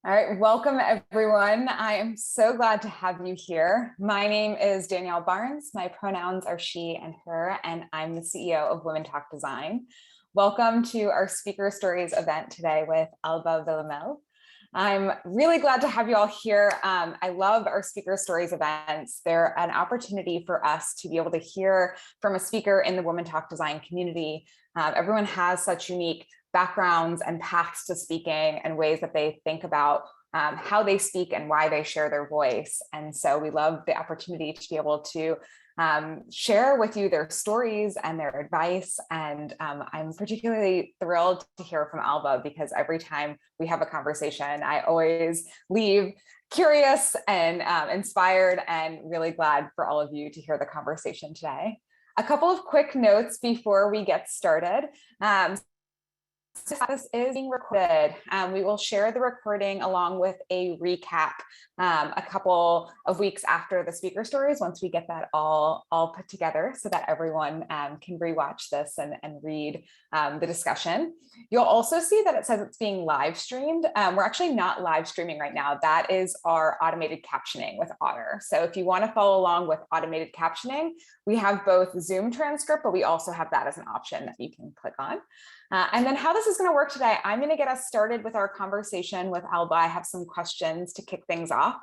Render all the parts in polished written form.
All right, welcome everyone. I am so glad to have you here. My name is Danielle Barnes. My pronouns are she and her, and I'm the CEO of Women Talk Design. Welcome to our Speaker Stories event today with Alba Villamil. I'm really glad to have you all here. I love our Speaker Stories events. They're an opportunity for us to be able to hear from a speaker in the Women Talk Design community. Everyone has such unique backgrounds and paths to speaking and ways that they think about how they speak and why they share their voice. And so we love the opportunity to be able to share with you their stories and their advice. And I'm particularly thrilled to hear from Alba because every time we have a conversation, I always leave curious and inspired and really glad for all of you to hear the conversation today. A couple of quick notes before we get started. This is being recorded. We will share the recording along with a recap a couple of weeks after the speaker stories once we get that all put together so that everyone can rewatch this and read the discussion. You'll also see that it says it's being live streamed. We're actually not live streaming right now. That is our automated captioning with Otter. So if you want to follow along with automated captioning, we have both Zoom transcript, but we also have that as an option that you can click on. And then how this is going to work today, I'm going to get us started with our conversation with Alba. I have some questions to kick things off,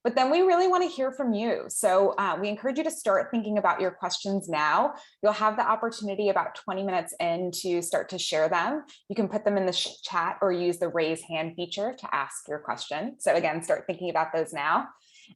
but then we really want to hear from you. So we encourage you to start thinking about your questions now. You'll have the opportunity about 20 minutes in to start to share them. You can put them in the chat or use the raise hand feature to ask your question. So again, start thinking about those now.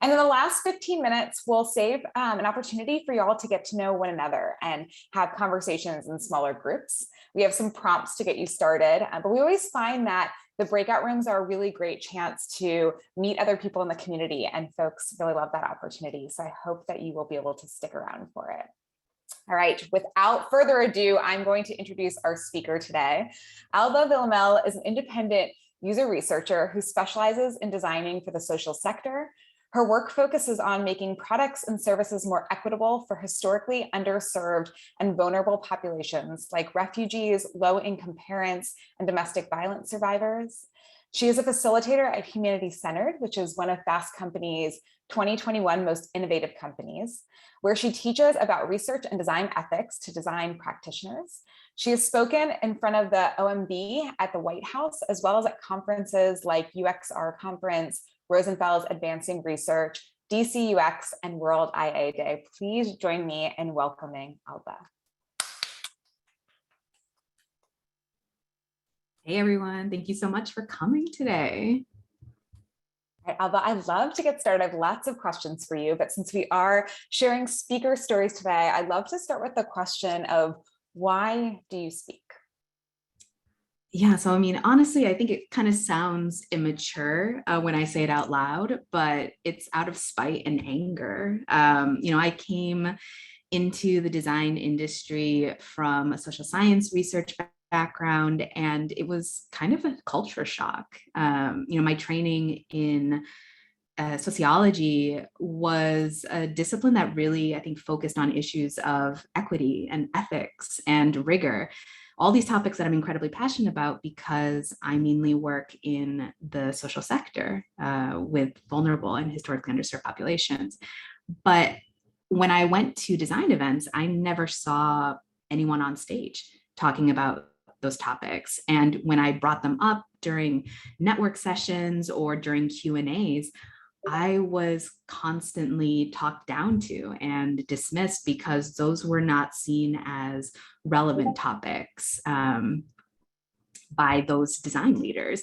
And in the last 15 minutes, we'll save an opportunity for you all to get to know one another and have conversations in smaller groups. We have some prompts to get you started, but we always find that the breakout rooms are a really great chance to meet other people in the community, and folks really love that opportunity. So I hope that you will be able to stick around for it. All right, without further ado, I'm going to introduce our speaker today. Alba Villamil is an independent user researcher who specializes in designing for the social sector. Her work focuses on making products and services more equitable for historically underserved and vulnerable populations like refugees, low-income parents, and domestic violence survivors. She is a facilitator at Humanity Centered, which is one of Fast Company's 2021 most innovative companies, where she teaches about research and design ethics to design practitioners. She has spoken in front of the OMB at the White House, as well as at conferences like UXR Conference, Rosenfeld's Advancing Research, DC UX, and World IA Day. Please join me in welcoming Alba. Hey everyone, thank you so much for coming today. All right, Alba, I'd love to get started. I have lots of questions for you, but since we are sharing speaker stories today, I'd love to start with the question of why do you speak? Yeah, so I mean, honestly, I think it kind of sounds immature when I say it out loud, but it's out of spite and anger. I came into the design industry from a social science research background, and it was kind of a culture shock. My training in sociology was a discipline that really, I think, focused on issues of equity and ethics and rigor. All these topics that I'm incredibly passionate about because I mainly work in the social sector with vulnerable and historically underserved populations. But when I went to design events, I never saw anyone on stage talking about those topics. And when I brought them up during network sessions or during Q&As, I was constantly talked down to and dismissed because those were not seen as relevant topics by those design leaders.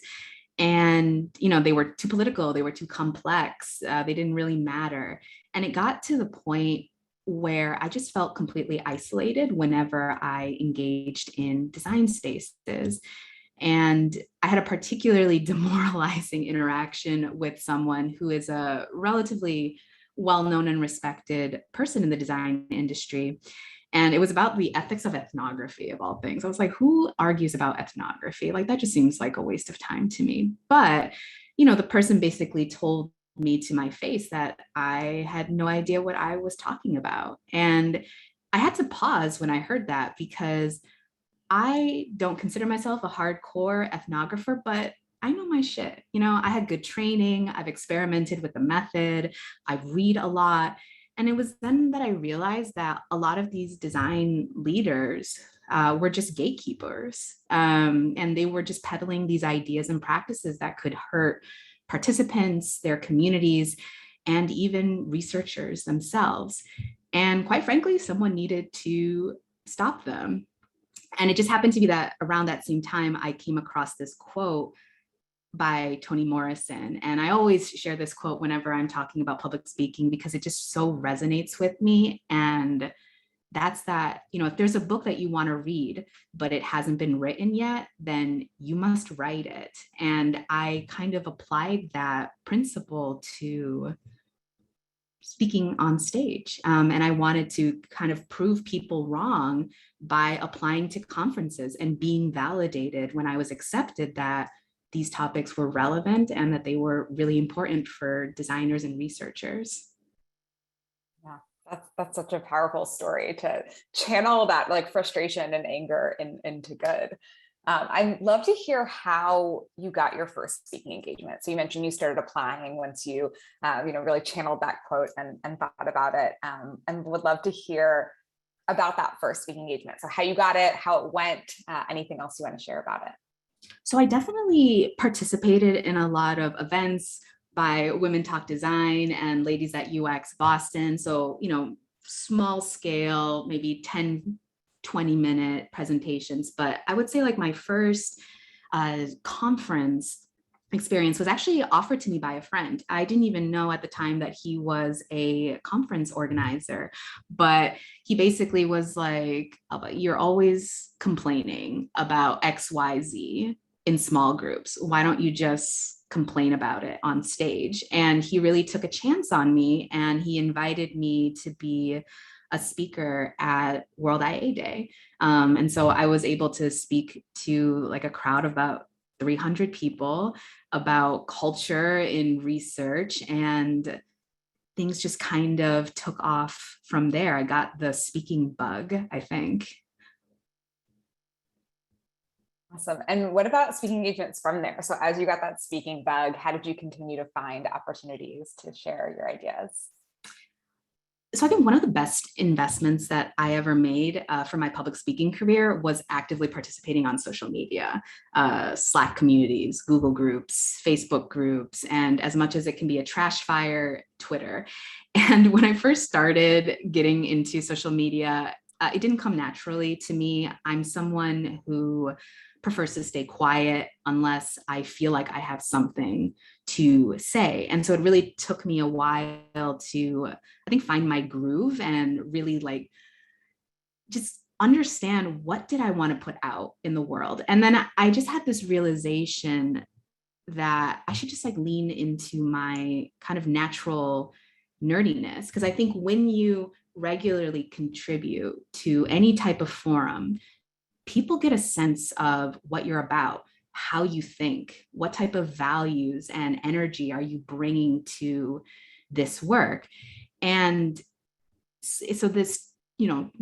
And, they were too political, they were too complex, they didn't really matter. And it got to the point where I just felt completely isolated whenever I engaged in design spaces. And I had a particularly demoralizing interaction with someone who is a relatively well-known and respected person in the design industry. And it was about the ethics of ethnography, of all things. I was like, who argues about ethnography? Like, that just seems like a waste of time to me. But, the person basically told me to my face that I had no idea what I was talking about. And I had to pause when I heard that because I don't consider myself a hardcore ethnographer, but I know my shit. I had good training. I've experimented with the method. I read a lot. And it was then that I realized that a lot of these design leaders were just gatekeepers. And they were just peddling these ideas and practices that could hurt participants, their communities, and even researchers themselves. And quite frankly, someone needed to stop them. And it just happened to be that around that same time, I came across this quote by Toni Morrison. And I always share this quote whenever I'm talking about public speaking because it just so resonates with me. And that's that, if there's a book that you want to read, but it hasn't been written yet, then you must write it. And I kind of applied that principle to speaking on stage. And I wanted to kind of prove people wrong by applying to conferences and being validated when I was accepted that these topics were relevant and that they were really important for designers and researchers. Yeah, that's such a powerful story to channel that like frustration and anger into good. I'd love to hear how you got your first speaking engagement. So you mentioned you started applying once you, really channeled that quote and thought about it, and would love to hear about that first speaking engagement. So how you got it, how it went, anything else you want to share about it? So I definitely participated in a lot of events by Women Talk Design and Ladies at UX Boston. So, small scale, maybe 10, 20-minute presentations. But I would say like my first conference experience was actually offered to me by a friend. I didn't even know at the time that he was a conference organizer, but he basically was like, Alba, you're always complaining about XYZ in small groups. Why don't you just complain about it on stage? And he really took a chance on me, and he invited me to be a speaker at World IA Day. And so I was able to speak to like a crowd of about 300 people about culture in research, and things just kind of took off from there. I got the speaking bug, I think. Awesome. And what about speaking engagements from there? So as you got that speaking bug, how did you continue to find opportunities to share your ideas? So I think one of the best investments that I ever made for my public speaking career was actively participating on social media, Slack communities, Google groups, Facebook groups, and as much as it can be a trash fire, Twitter. And when I first started getting into social media, it didn't come naturally to me. I'm someone who prefers to stay quiet unless I feel like I have something to say. And so it really took me a while to, I think, find my groove and really like just understand what did I want to put out in the world. And then I just had this realization that I should just like lean into my kind of natural nerdiness. Because I think when you regularly contribute to any type of forum, people get a sense of what you're about, how you think, what type of values and energy are you bringing to this work. And so this,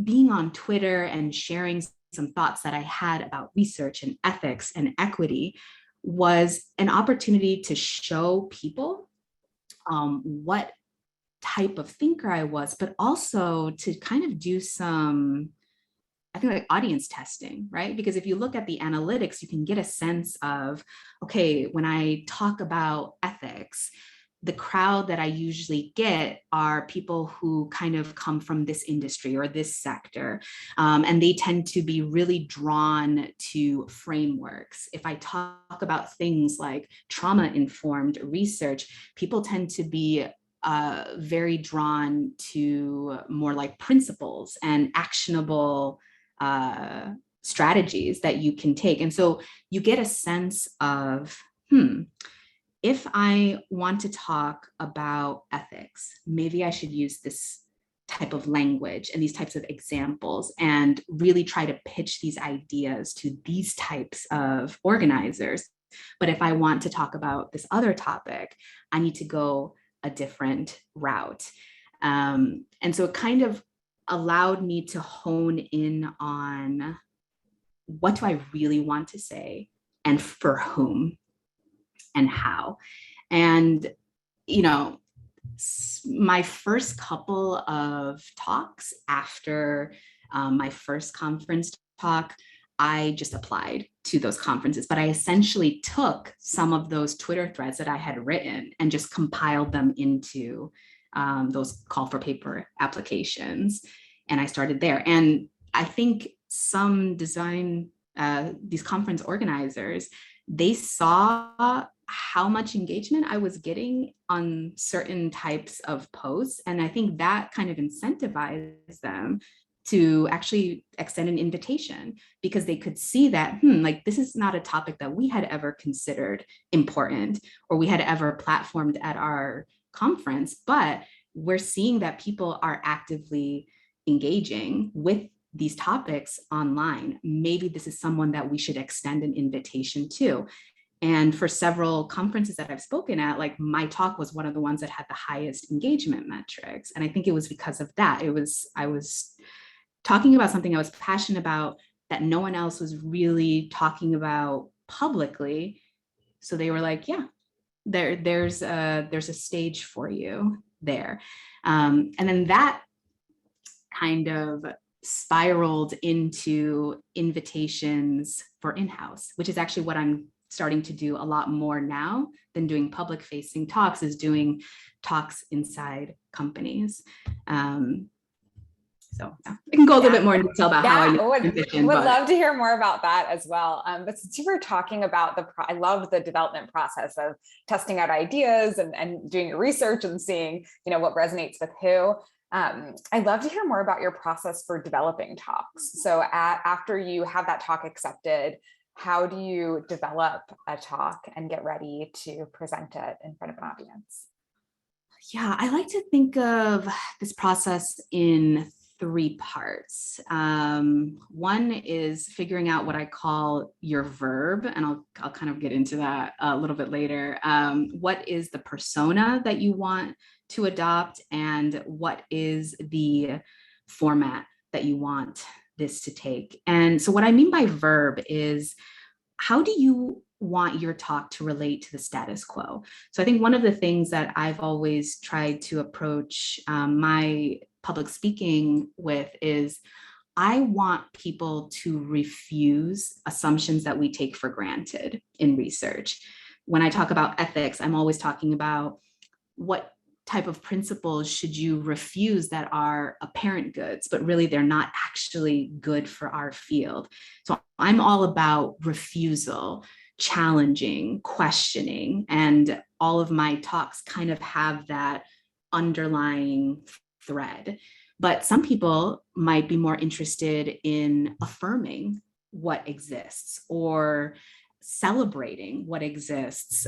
being on Twitter and sharing some thoughts that I had about research and ethics and equity was an opportunity to show people what type of thinker I was, but also to kind of do some, I think, like audience testing, right? Because if you look at the analytics, you can get a sense of, okay, when I talk about ethics, the crowd that I usually get are people who kind of come from this industry or this sector. And they tend to be really drawn to frameworks. If I talk about things like trauma-informed research, people tend to be very drawn to more like principles and actionable strategies that you can take. And so you get a sense of, if I want to talk about ethics, maybe I should use this type of language and these types of examples and really try to pitch these ideas to these types of organizers. But if I want to talk about this other topic, I need to go a different route. And so it kind of allowed me to hone in on what do I really want to say and for whom. and how. And, you know, my first couple of talks after my first conference talk, I just applied to those conferences, but I essentially took some of those Twitter threads that I had written and just compiled them into those call for paper applications. And I started there. And I think some these conference organizers, they saw how much engagement I was getting on certain types of posts. And I think that kind of incentivized them to actually extend an invitation, because they could see that, like, this is not a topic that we had ever considered important or we had ever platformed at our conference, but we're seeing that people are actively engaging with these topics online. Maybe this is someone that we should extend an invitation to. And for several conferences that I've spoken at, like, my talk was one of the ones that had the highest engagement metrics. And I think it was because of that. I was talking about something I was passionate about that no one else was really talking about publicly. So they were like, yeah, there's a stage for you there. And then that kind of spiraled into invitations for in-house, which is actually what I'm starting to do a lot more now than doing public facing talks, is doing talks inside companies. So yeah, I can go a little bit more in detail about how I would love to hear more about that as well. But since you were talking about I love the development process of testing out ideas and doing your research and seeing, what resonates with who. I'd love to hear more about your process for developing talks. So after you have that talk accepted, how do you develop a talk and get ready to present it in front of an audience? Yeah, I like to think of this process in 3 parts. One is figuring out what I call your verb, and I'll kind of get into that a little bit later. What is the persona that you want to adopt, and what is the format that you want this to take? And so what I mean by verb is, how do you want your talk to relate to the status quo? So I think one of the things that I've always tried to approach my public speaking with is, I want people to refuse assumptions that we take for granted in research. When I talk about ethics, I'm always talking about what type of principles should you refuse that are apparent goods, but really they're not actually good for our field. So I'm all about refusal, challenging, questioning, and all of my talks kind of have that underlying thread. But some people might be more interested in affirming what exists or celebrating what exists,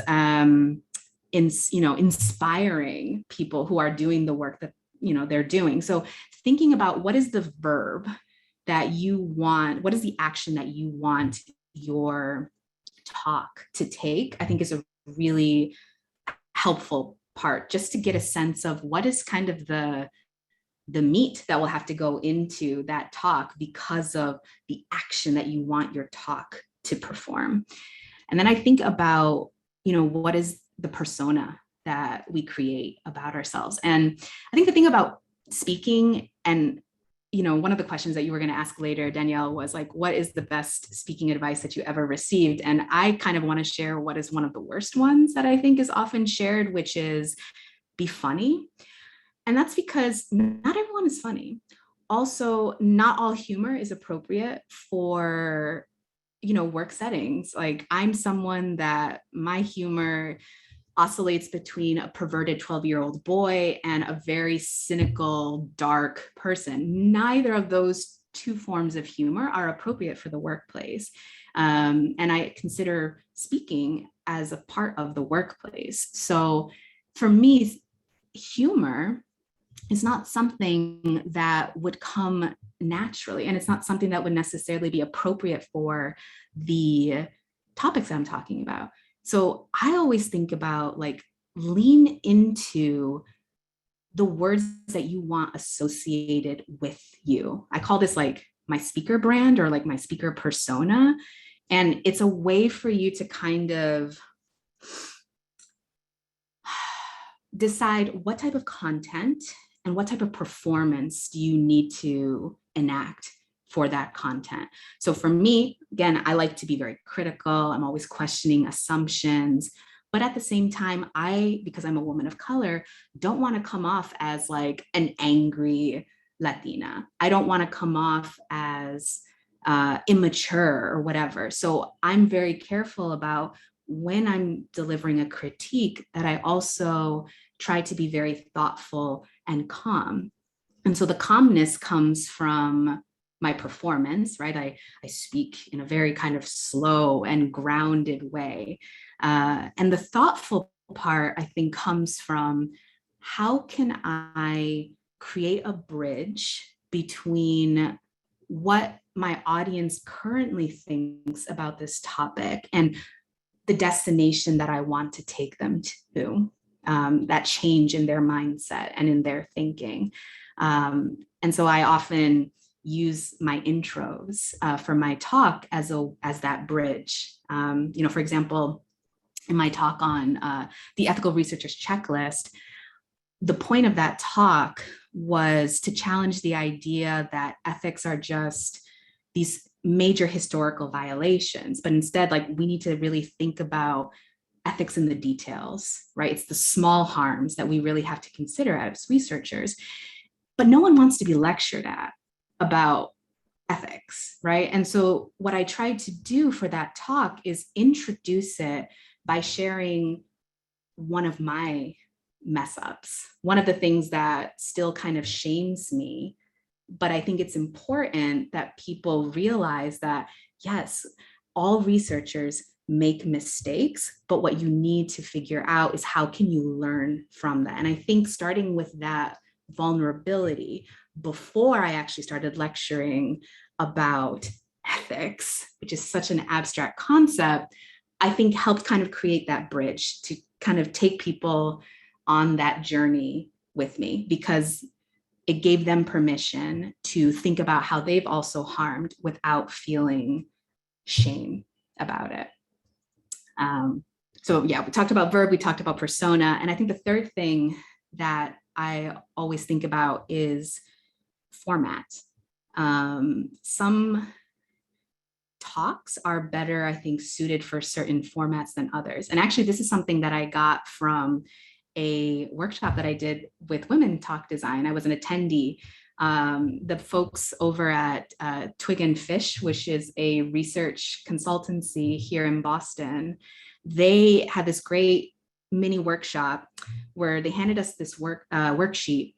inspiring people who are doing the work that they're doing. So thinking about what is the verb that you want, what is the action that you want your talk to take, I think is a really helpful part, just to get a sense of what is kind of the meat that will have to go into that talk because of the action that you want your talk to perform. And then I think about, what is the persona that we create about ourselves. And I think the thing about speaking, and one of the questions that you were going to ask later, Danielle, was like, what is the best speaking advice that you ever received? And I kind of want to share what is one of the worst ones that I think is often shared, which is be funny. And that's because not everyone is funny. Also, not all humor is appropriate for, work settings. Like, I'm someone that my humor oscillates between a perverted 12-year-old boy and a very cynical, dark person. Neither of those 2 forms of humor are appropriate for the workplace. And I consider speaking as a part of the workplace. So for me, humor is not something that would come naturally, and it's not something that would necessarily be appropriate for the topics that I'm talking about. So I always think about, like, lean into the words that you want associated with you. I call this like my speaker brand, or like my speaker persona. And it's a way for you to kind of decide what type of content and what type of performance do you need to enact for that content. So for me, again, I like to be very critical. I'm always questioning assumptions. But at the same time, because I'm a woman of color, don't want to come off as like an angry Latina. I don't want to come off as immature or whatever. So I'm very careful about when I'm delivering a critique that I also try to be very thoughtful and calm. And so the calmness comes from my performance, right? I speak in a very kind of slow and grounded way. And the thoughtful part, I think, comes from how can I create a bridge between what my audience currently thinks about this topic and the destination that I want to take them to, that change in their mindset and in their thinking. And so I often use my intros for my talk as that bridge. For example, in my talk on the ethical researcher's checklist, the point of that talk was to challenge the idea that ethics are just these major historical violations, but instead, like, we need to really think about ethics in the details, right? It's the small harms that we really have to consider as researchers. But no one wants to be lectured at about ethics, right? And so what I tried to do for that talk is introduce it by sharing one of my mess ups, one of the things that still kind of shames me. But I think it's important that people realize that, yes, all researchers make mistakes, but what you need to figure out is how can you learn from that? And I think starting with that vulnerability before I actually started lecturing about ethics, which is such an abstract concept, I think helped kind of create that bridge to kind of take people on that journey with me, because it gave them permission to think about how they've also harmed without feeling shame about it. So yeah, we talked about verb, we talked about persona. And I think the third thing that I always think about is format. Some talks are better, I think, suited for certain formats than others. And actually, this is something that I got from a workshop that I did with Women Talk Design. I was an attendee. The folks over at Twig and Fish, which is a research consultancy here in Boston, they had this great mini workshop where they handed us this worksheet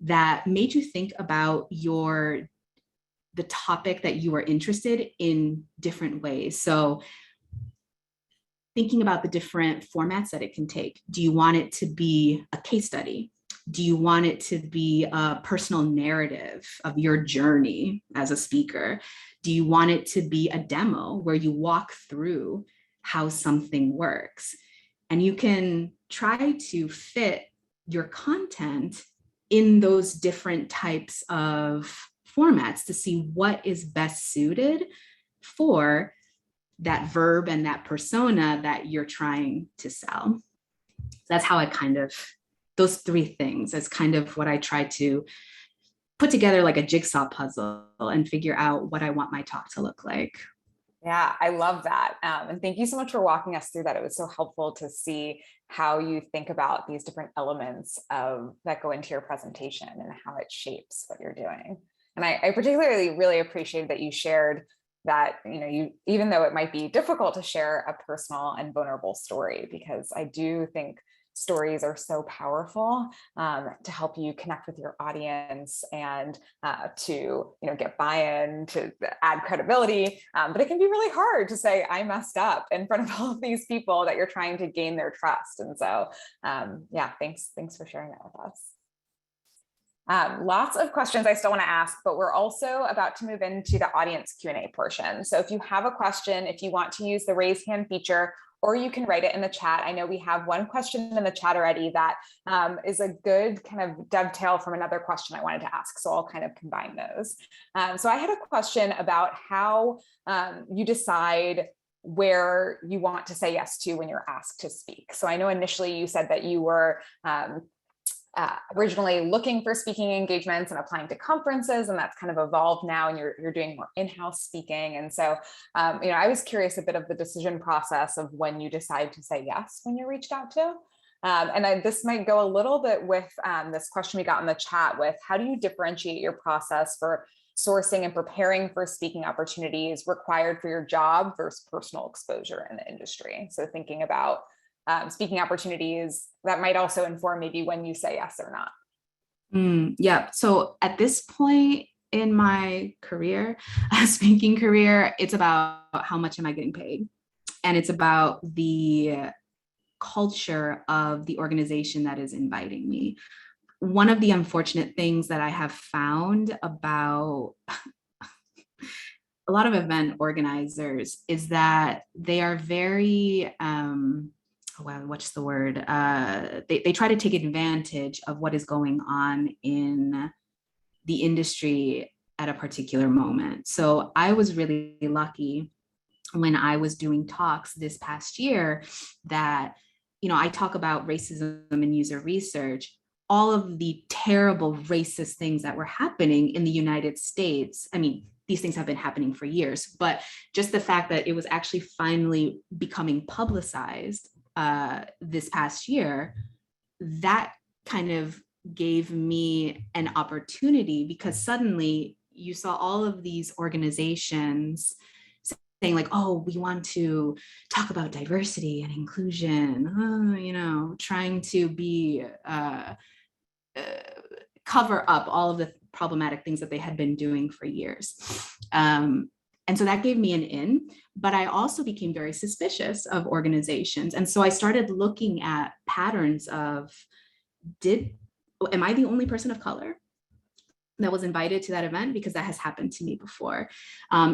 that made you think about the topic that you are interested in different ways. So thinking about the different formats that it can take. Do you want it to be a case study? Do you want it to be a personal narrative of your journey as a speaker? Do you want it to be a demo where you walk through how something works? And you can try to fit your content in those different types of formats to see what is best suited for that verb and that persona that you're trying to sell. That's how those three things is kind of what I try to put together like a jigsaw puzzle and figure out what I want my talk to look like. Yeah, I love that. And thank you so much for walking us through that. It was so helpful to see how you think about these different elements that go into your presentation and how it shapes what you're doing. And I particularly really appreciated that you shared that, you, even though it might be difficult to share a personal and vulnerable story, because I do think stories are so powerful to help you connect with your audience and to get buy-in, to add credibility. But it can be really hard to say, I messed up in front of all of these people that you're trying to gain their trust. And so yeah, thanks for sharing that with us. Lots of questions I still want to ask, but we're also about to move into the audience Q&A portion. So if you have a question, if you want to use the raise hand feature, or you can write it in the chat. I know we have one question in the chat already that is a good kind of dovetail from another question I wanted to ask. So I'll kind of combine those. So I had a question about how you decide where you want to say yes to when you're asked to speak. So I know initially you said that you were originally looking for speaking engagements and applying to conferences, and that's kind of evolved now, and you're doing more in-house speaking. And so, I was curious a bit of the decision process of when you decide to say yes when you're reached out to. This might go a little bit with this question we got in the chat with, how do you differentiate your process for sourcing and preparing for speaking opportunities required for your job versus personal exposure in the industry? So thinking about speaking opportunities that might also inform maybe when you say yes or not. Yeah. So at this point in my career, speaking career, it's about how much am I getting paid? And it's about the culture of the organization that is inviting me. One of the unfortunate things that I have found about a lot of event organizers is that they are very, what's the word? They try to take advantage of what is going on in the industry at a particular moment. So I was really lucky when I was doing talks this past year that, I talk about racism and user research, all of the terrible racist things that were happening in the United States. I mean, these things have been happening for years, but just the fact that it was actually finally becoming publicized this past year, that kind of gave me an opportunity, because suddenly you saw all of these organizations saying like, oh, we want to talk about diversity and inclusion, trying to be cover up all of the problematic things that they had been doing for years. And so that gave me an in, but I also became very suspicious of organizations. And so I started looking at patterns of, am I the only person of color that was invited to that event? Because that has happened to me before.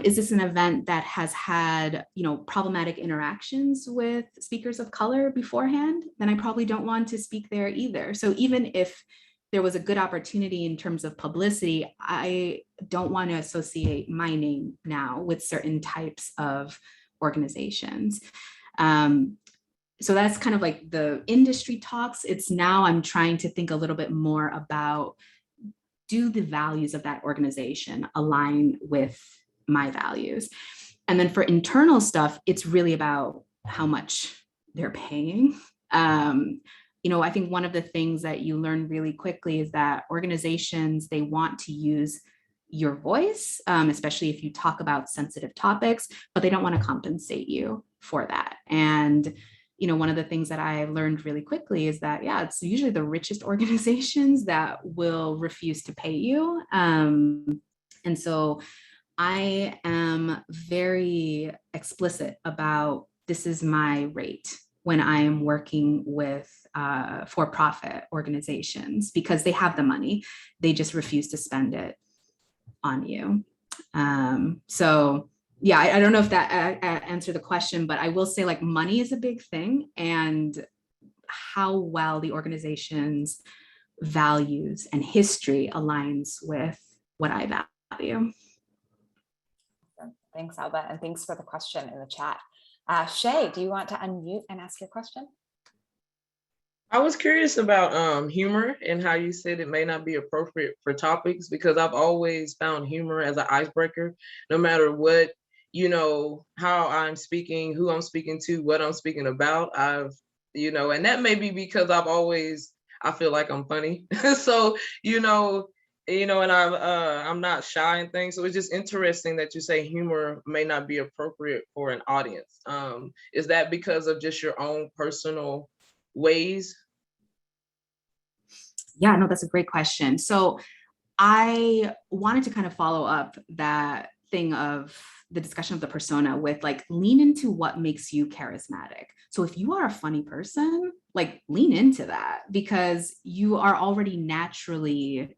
Is this an event that has had, problematic interactions with speakers of color beforehand? Then I probably don't want to speak there either. So even if there was a good opportunity in terms of publicity, I don't want to associate my name now with certain types of organizations. So that's kind of like the industry talks. It's now I'm trying to think a little bit more about, do the values of that organization align with my values? And then for internal stuff, it's really about how much they're paying. I think one of the things that you learn really quickly is that organizations, they want to use your voice, especially if you talk about sensitive topics, but they don't want to compensate you for that. And one of the things that I learned really quickly is that, it's usually the richest organizations that will refuse to pay you. And so I am very explicit about, this is my rate when I am working with for-profit organizations, because they have the money, they just refuse to spend it on you. I don't know if that answered the question, but I will say like money is a big thing, and how well the organization's values and history aligns with what I value. Thanks, Alba, and thanks for the question in the chat. Shay, do you want to unmute and ask your question? I was curious about humor and how you said it may not be appropriate for topics, because I've always found humor as an icebreaker, no matter what, how I'm speaking, who I'm speaking to, what I'm speaking about. And that may be because I feel like I'm funny. So, and I'm not shy and things. So it's just interesting that you say humor may not be appropriate for an audience. Is that because of just your own personal ways? Yeah, no, that's a great question. So I wanted to kind of follow up that thing of the discussion of the persona with like, lean into what makes you charismatic. So if you are a funny person, like lean into that, because you are already naturally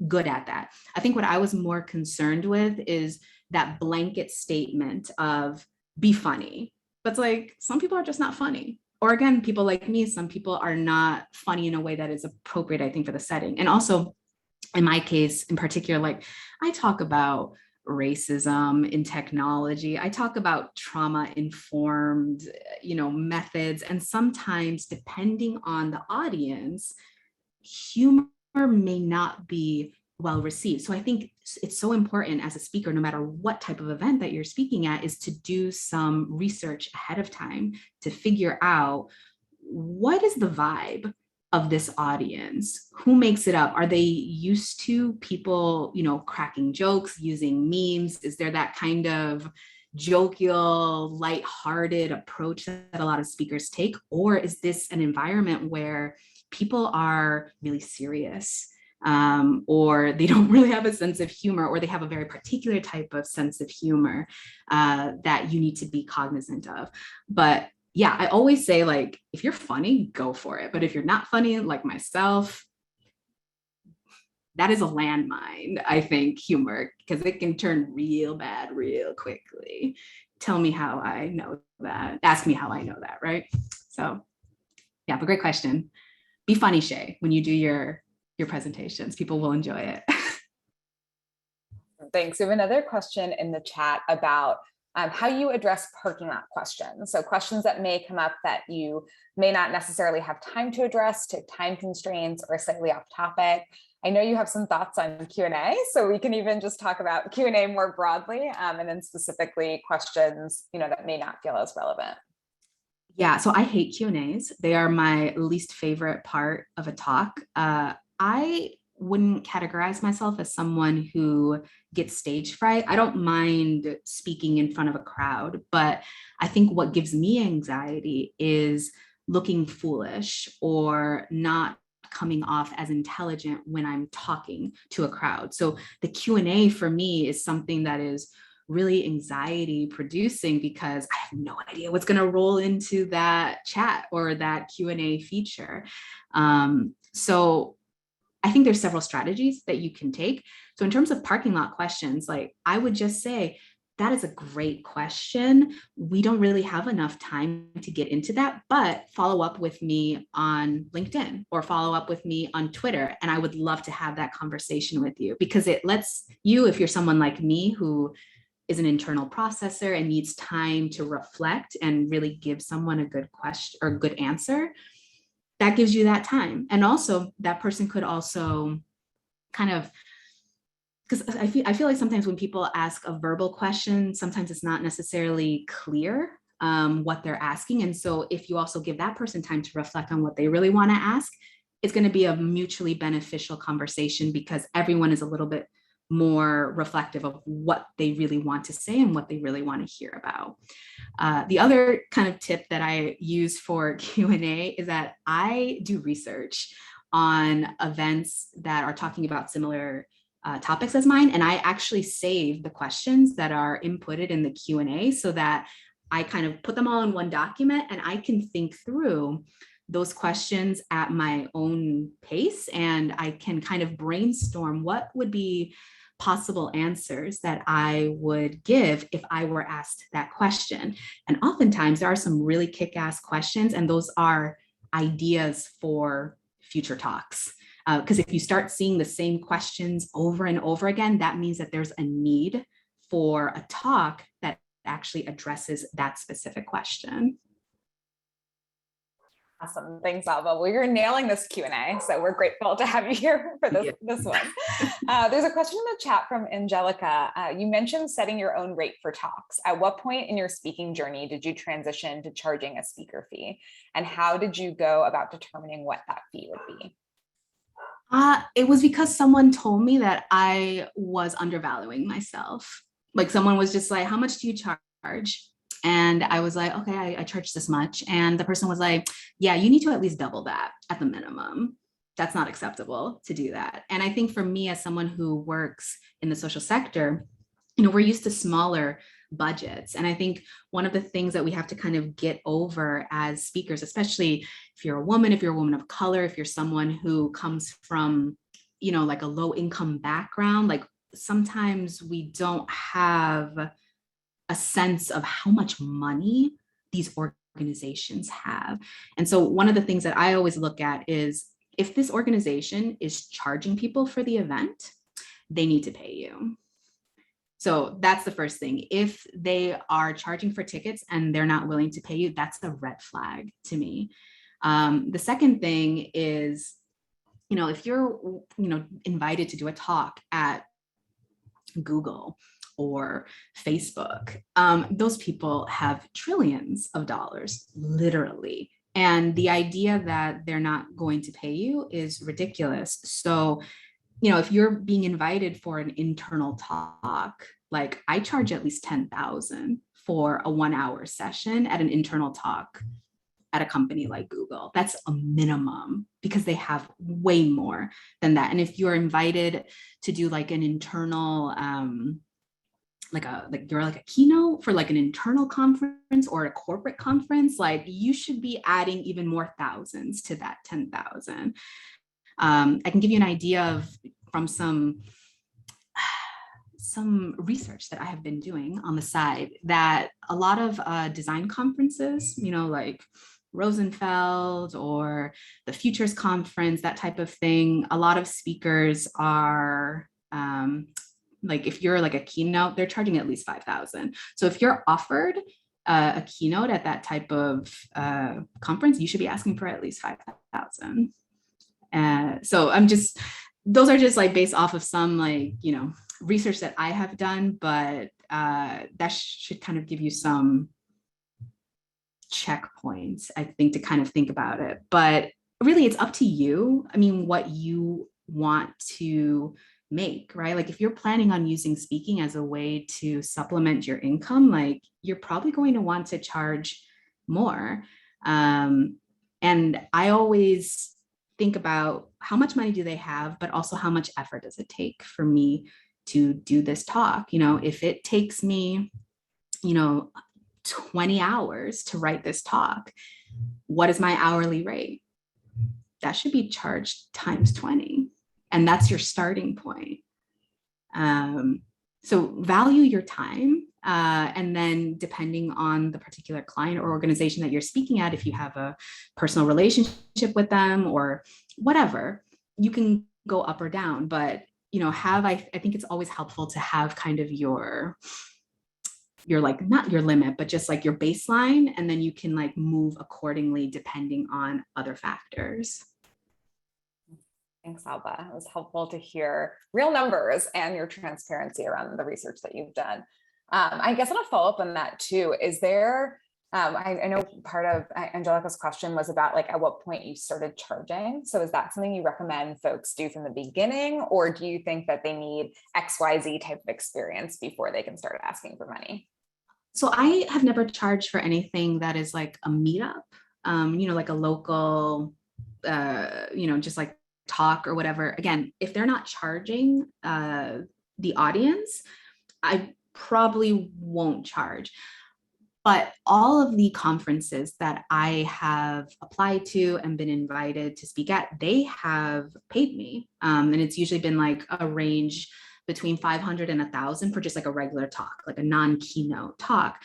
good at that. I think what I was more concerned with is that blanket statement of be funny, but it's like, some people are just not funny. Or again, people like me, some people are not funny in a way that is appropriate, I think, for the setting. And also in my case in particular, like I talk about racism in technology. I talk about trauma-informed, methods. And sometimes, depending on the audience, humor may not be well received. So I think it's so important as a speaker, no matter what type of event that you're speaking at, is to do some research ahead of time to figure out what is the vibe of this audience. Who makes it up? Are they used to people, cracking jokes, using memes? Is there that kind of jovial, lighthearted approach that a lot of speakers take? Or is this an environment where people are really serious, or they don't really have a sense of humor, or they have a very particular type of sense of humor that you need to be cognizant of? But yeah, I always say, like, if you're funny, go for it. But if you're not funny, like myself, that is a landmine, I think, humor, because it can turn real bad real quickly. Tell me how I know that. Ask me how I know that, right? So yeah, but great question. Be funny, Shay, when you do your presentations. People will enjoy it. Thanks. We have another question in the chat about how you address parking lot questions. So questions that may come up that you may not necessarily have time to address, to time constraints, or slightly off topic. I know you have some thoughts on Q&A, so we can even just talk about Q&A more broadly, and then specifically questions, that may not feel as relevant. Yeah, so I hate Q&As. They are my least favorite part of a talk. I wouldn't categorize myself as someone who gets stage fright. I don't mind speaking in front of a crowd, but I think what gives me anxiety is looking foolish or not coming off as intelligent when I'm talking to a crowd. So the Q&A for me is something that is really anxiety producing, because I have no idea what's going to roll into that chat or that Q&A feature. So I think there's several strategies that you can take. So in terms of parking lot questions, like, I would just say, that is a great question. We don't really have enough time to get into that, but follow up with me on LinkedIn or follow up with me on Twitter. And I would love to have that conversation with you, because it lets you, if you're someone like me who is an internal processor and needs time to reflect and really give someone a good question or good answer, that gives you that time. And also that person could also kind of, because I feel like sometimes when people ask a verbal question, sometimes it's not necessarily clear what they're asking. And so if you also give that person time to reflect on what they really want to ask, it's going to be a mutually beneficial conversation, because everyone is a little bit more reflective of what they really want to say and what they really want to hear about. The other kind of tip that I use for Q&A is that I do research on events that are talking about similar topics as mine. And I actually save the questions that are inputted in the Q&A so that I kind of put them all in one document and I can think through those questions at my own pace. And I can kind of brainstorm what would be possible answers that I would give if I were asked that question. And oftentimes there are some really kick-ass questions, and those are ideas for future talks. Because if you start seeing the same questions over and over again, that means that there's a need for a talk that actually addresses that specific question. Awesome. Thanks, Alba. Well, you're nailing this Q&A, so we're grateful to have you here for this one. There's a question in the chat from Angelica. You mentioned setting your own rate for talks. At what point in your speaking journey did you transition to charging a speaker fee? And how did you go about determining what that fee would be? It was because someone told me that I was undervaluing myself. Like, someone was just like, how much do you charge? And I was like, okay, I charge this much. And the person was like, yeah, you need to at least double that at the minimum. That's not acceptable to do that. And I think for me, as someone who works in the social sector, we're used to smaller budgets. And I think one of the things that we have to kind of get over as speakers, especially if you're a woman of color, if you're someone who comes from, like a low income background, like sometimes we don't have a sense of how much money these organizations have. And so one of the things that I always look at is, if this organization is charging people for the event, they need to pay you. So that's the first thing. If they are charging for tickets and they're not willing to pay you, that's a red flag to me. The second thing is, if you're, invited to do a talk at Google or Facebook, those people have trillions of dollars, literally. And the idea that they're not going to pay you is ridiculous. So, if you're being invited for an internal talk, like I charge at least 10,000 for a 1-hour session at an internal talk at a company like Google. That's a minimum because they have way more than that. And if you're invited to do like an internal, you're like a keynote for like an internal conference or a corporate conference, like you should be adding even more thousands to that 10,000. I can give you an idea from some research that I have been doing on the side, that a lot of design conferences, like Rosenfeld or the Futures Conference, that type of thing, a lot of speakers are like, if you're like a keynote, they're charging at least 5,000. So if you're offered a keynote at that type of conference, you should be asking for at least 5,000. So those are just like based off of some research that I have done, but that should kind of give you some checkpoints, I think, to kind of think about it. But really, it's up to you. I mean, what you want to make, right? Like if you're planning on using speaking as a way to supplement your income, like you're probably going to want to charge more. And I always think about how much money do they have, but also how much effort does it take for me to do this talk? If it takes me, 20 hours to write this talk, what is my hourly rate? That should be charged times 20. And that's your starting point. So value your time. And then depending on the particular client or organization that you're speaking at, if you have a personal relationship with them or whatever, you can go up or down. But, I think it's always helpful to have kind of your like, not your limit, but just like your baseline. And then you can like move accordingly depending on other factors. Thanks, Alba. It was helpful to hear real numbers and your transparency around the research that you've done. I guess I'll follow up on that too. Is there, I know part of Angelica's question was about like at what point you started charging. So is that something you recommend folks do from the beginning, or do you think that they need XYZ type of experience before they can start asking for money? So I have never charged for anything that is like a meetup, like a local, just like talk or whatever. Again, if they're not charging the audience, I probably won't charge. But all of the conferences that I have applied to and been invited to speak at, they have paid me. And it's usually been like a range between 500 and 1,000 for just like a regular talk, like a non-keynote talk.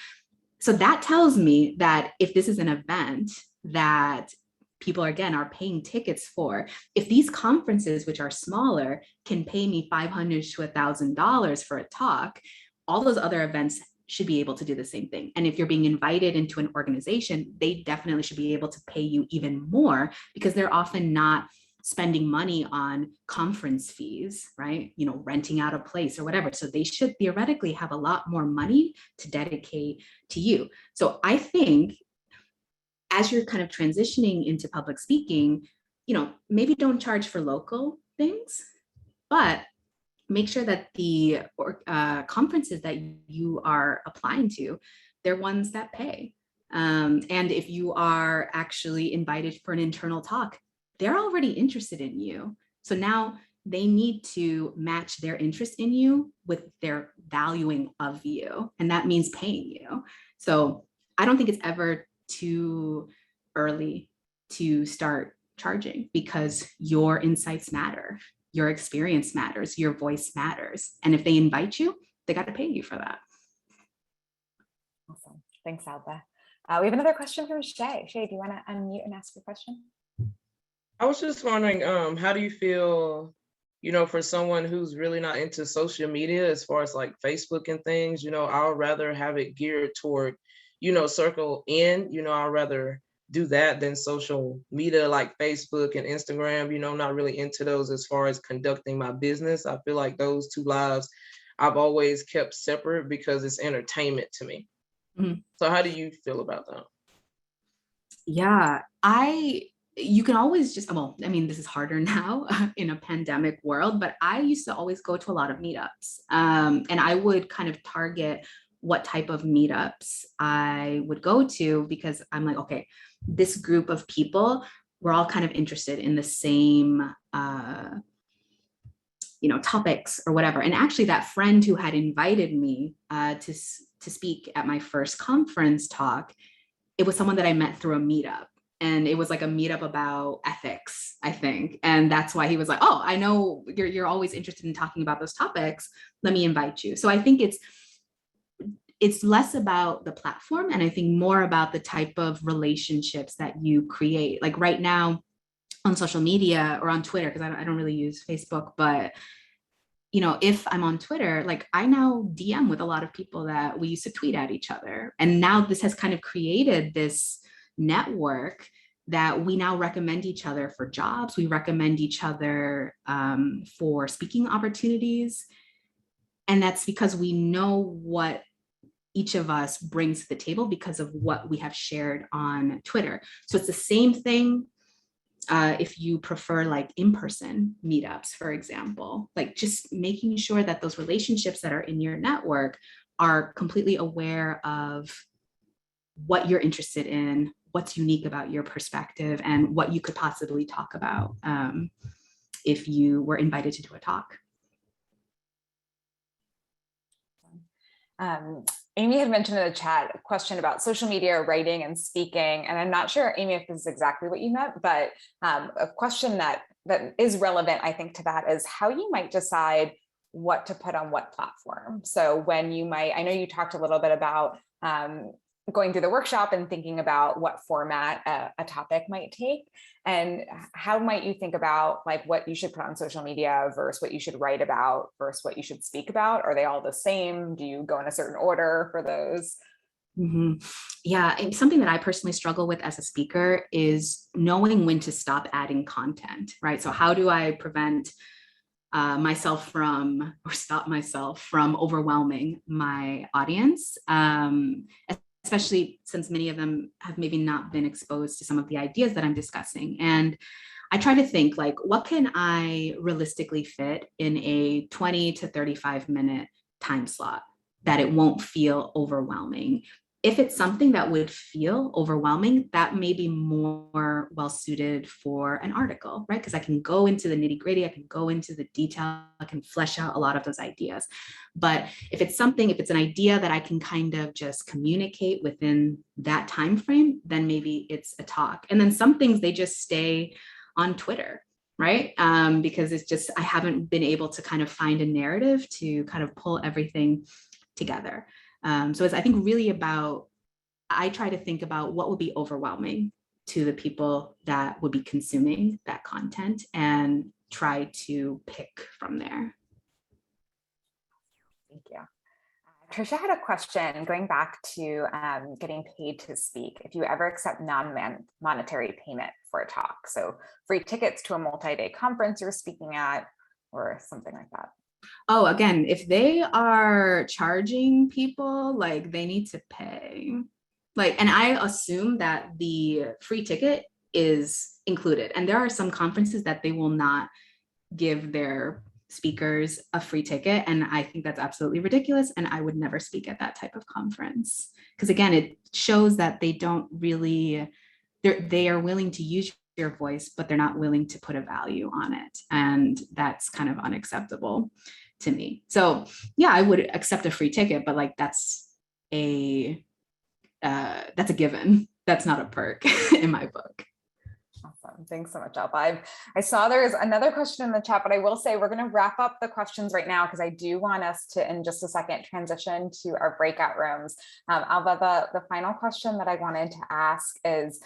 So that tells me that if this is an event that people, again, are paying tickets for, if these conferences, which are smaller, can pay me $500 to $1,000 for a talk, all those other events should be able to do the same thing. And if you're being invited into an organization, they definitely should be able to pay you even more, because they're often not spending money on conference fees, right? Renting out a place or whatever. So they should theoretically have a lot more money to dedicate to you. So I think as you're kind of transitioning into public speaking, maybe don't charge for local things, but make sure that the conferences that you are applying to, they're ones that pay. And if you are actually invited for an internal talk, they're already interested in you. So now they need to match their interest in you with their valuing of you. And that means paying you. So I don't think it's ever too early to start charging, because your insights matter. Your experience matters, your voice matters. And if they invite you, they got to pay you for that. Awesome. Thanks, Alba. We have another question from Shay. Shay, do you want to unmute and ask your question? I was just wondering, how do you feel for someone who's really not into social media, as far as like Facebook and things, I'll rather have it geared toward, circle in, I'll rather do that than social media like Facebook and Instagram. I'm not really into those as far as conducting my business. I feel like those two lives I've always kept separate because it's entertainment to me. Mhm. So how do you feel about that? Yeah, you can always just, well, I mean, this is harder now in a pandemic world, but I used to always go to a lot of meetups. And I would kind of target what type of meetups I would go to, because I'm like, okay, this group of people, we're all kind of interested in the same topics or whatever. And actually that friend who had invited me to speak at my first conference talk, it was someone that I met through a meetup. And it was like a meetup about ethics, I think. And that's why he was like, oh, I know you're always interested in talking about those topics. Let me invite you. So I think it's less about the platform, and I think more about the type of relationships that you create. Like right now on social media or on Twitter, because I don't really use Facebook, but if I'm on Twitter, like I now DM with a lot of people that we used to tweet at each other. And now this has kind of created this network that we now recommend each other for jobs. We recommend each other for speaking opportunities. And that's because we know what each of us brings to the table because of what we have shared on Twitter. So it's the same thing if you prefer like in-person meetups, for example, like just making sure that those relationships that are in your network are completely aware of what you're interested in, what's unique about your perspective, and what you could possibly talk about if you were invited to do a talk. Amy had mentioned in the chat a question about social media, writing and speaking. And I'm not sure, Amy, if this is exactly what you meant, but a question that is relevant, I think, to that is how you might decide what to put on what platform. So when you might, I know you talked a little bit about going through the workshop and thinking about what format a topic might take, and how might you think about like what you should put on social media versus what you should write about versus what you should speak about? Are they all the same? Do you go in a certain order for those? Mm-hmm. Yeah, and something that I personally struggle with as a speaker is knowing when to stop adding content, right? So how do I prevent myself from, or stop myself from overwhelming my audience? Especially since many of them have maybe not been exposed to some of the ideas that I'm discussing. And I try to think like, what can I realistically fit in a 20 to 35 minute time slot that it won't feel overwhelming? If it's something that would feel overwhelming, that may be more well suited for an article, right? Because I can go into the nitty gritty, I can go into the detail, I can flesh out a lot of those ideas. But if it's an idea that I can kind of just communicate within that time frame, then maybe it's a talk. And then some things, they just stay on Twitter, right? Because it's just, I haven't been able to kind of find a narrative to kind of pull everything together. So it's, I think, really about, I try to think about what would be overwhelming to the people that would be consuming that content and try to pick from there. Thank you. Trisha had a question going back to getting paid to speak. If you ever accept non-monetary payment for a talk, so free tickets to a multi-day conference you're speaking at or something like that. Oh, again, if they are charging people, like they need to pay. Like, and I assume that the free ticket is included. And there are some conferences that they will not give their speakers a free ticket. And I think that's absolutely ridiculous. And I would never speak at that type of conference. Because again, it shows that they don't really, they are willing to use your voice, but they're not willing to put a value on it. And that's kind of unacceptable to me. So yeah, I would accept a free ticket, but like that's a given. That's not a perk in my book. Awesome. Thanks so much, Alba. I saw there's another question in the chat, but I will say we're going to wrap up the questions right now because I do want us to, in just a second, transition to our breakout rooms. Alba, the final question that I wanted to ask is,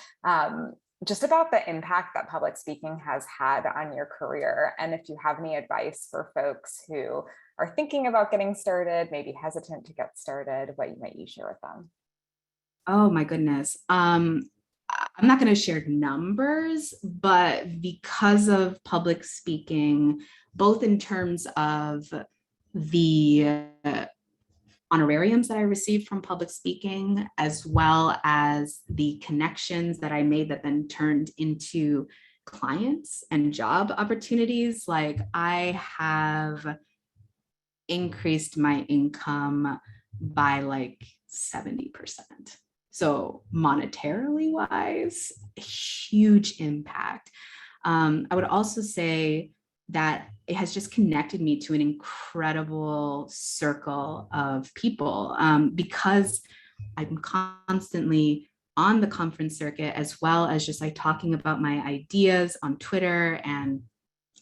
just about the impact that public speaking has had on your career. And if you have any advice for folks who are thinking about getting started, maybe hesitant to get started, what might you share with them? Oh my goodness. I'm not going to share numbers, but because of public speaking, both in terms of the honorariums that I received from public speaking, as well as the connections that I made that then turned into clients and job opportunities, like I have increased my income by like 70%. So monetarily wise, huge impact. I would also say that it has just connected me to an incredible circle of people, because I'm constantly on the conference circuit, as well as just like talking about my ideas on Twitter and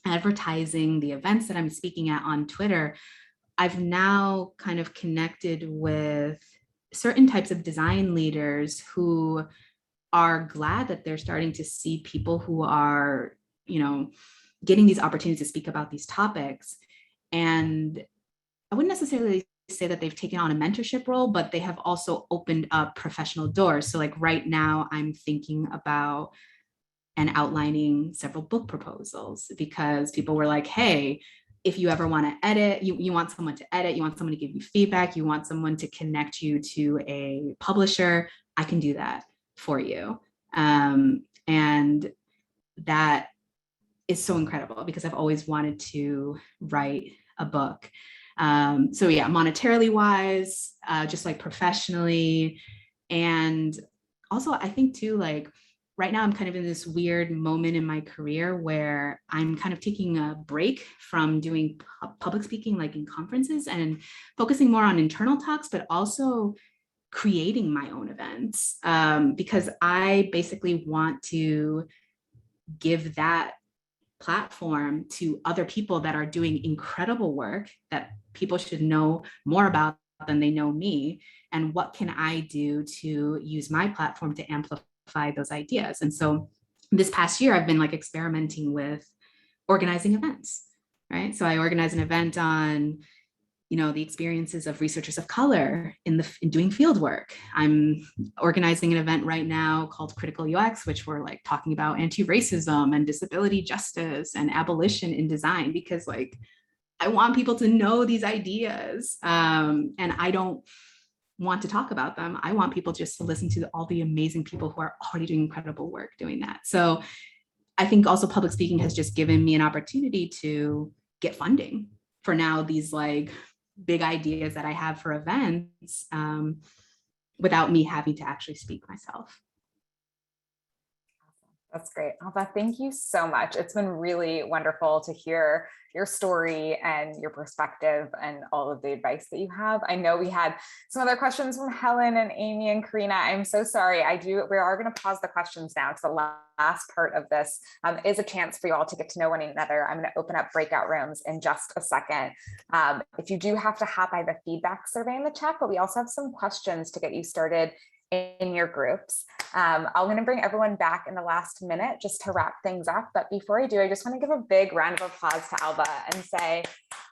advertising the events that I'm speaking at on Twitter. I've now kind of connected with certain types of design leaders who are glad that they're starting to see people who are, getting these opportunities to speak about these topics. And I wouldn't necessarily say that they've taken on a mentorship role, but they have also opened up professional doors. So like right now I'm thinking about and outlining several book proposals because people were like, hey, if you ever want to edit, you want someone to edit, you want someone to give you feedback, you want someone to connect you to a publisher, I can do that for you. And that is so incredible because I've always wanted to write a book. So yeah, monetarily wise, just like professionally. And also I think too, like right now I'm kind of in this weird moment in my career where I'm kind of taking a break from doing public speaking, like in conferences, and focusing more on internal talks, but also creating my own events, because I basically want to give that platform to other people that are doing incredible work that people should know more about than they know me. And what can I do to use my platform to amplify those ideas? And so this past year, I've been like experimenting with organizing events, right? So I organized an event on the experiences of researchers of color in doing field work. I'm organizing an event right now called Critical UX, which we're like talking about anti-racism and disability justice and abolition in design, because like I want people to know these ideas, and I don't want to talk about them. I want people just to listen to all the amazing people who are already doing incredible work doing that. So I think also public speaking has just given me an opportunity to get funding for now these like big ideas that I have for events, without me having to actually speak myself. That's great. Alba, thank you so much. It's been really wonderful to hear your story and your perspective and all of the advice that you have. I know we had some other questions from Helen and Amy and Karina. I'm so sorry. We are going to pause the questions now because the last part of this is a chance for you all to get to know one another. I'm going to open up breakout rooms in just a second. If you do have to hop, I have a feedback survey in the chat, but we also have some questions to get you started in your groups. I'm going to bring everyone back in the last minute just to wrap things up. But before I do, I just want to give a big round of applause to Alba and say,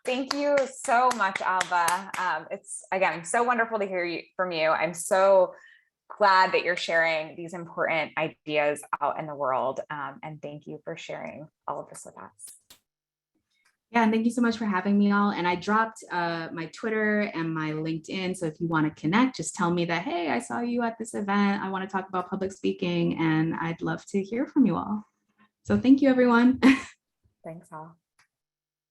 thank you so much, Alba. It's, again, so wonderful to hear from you. I'm so glad that you're sharing these important ideas out in the world. And thank you for sharing all of this with us. Yeah, and thank you so much for having me all. And I dropped my Twitter and my LinkedIn. So if you want to connect, just tell me that, hey, I saw you at this event. I want to talk about public speaking and I'd love to hear from you all. So thank you, everyone. Thanks all.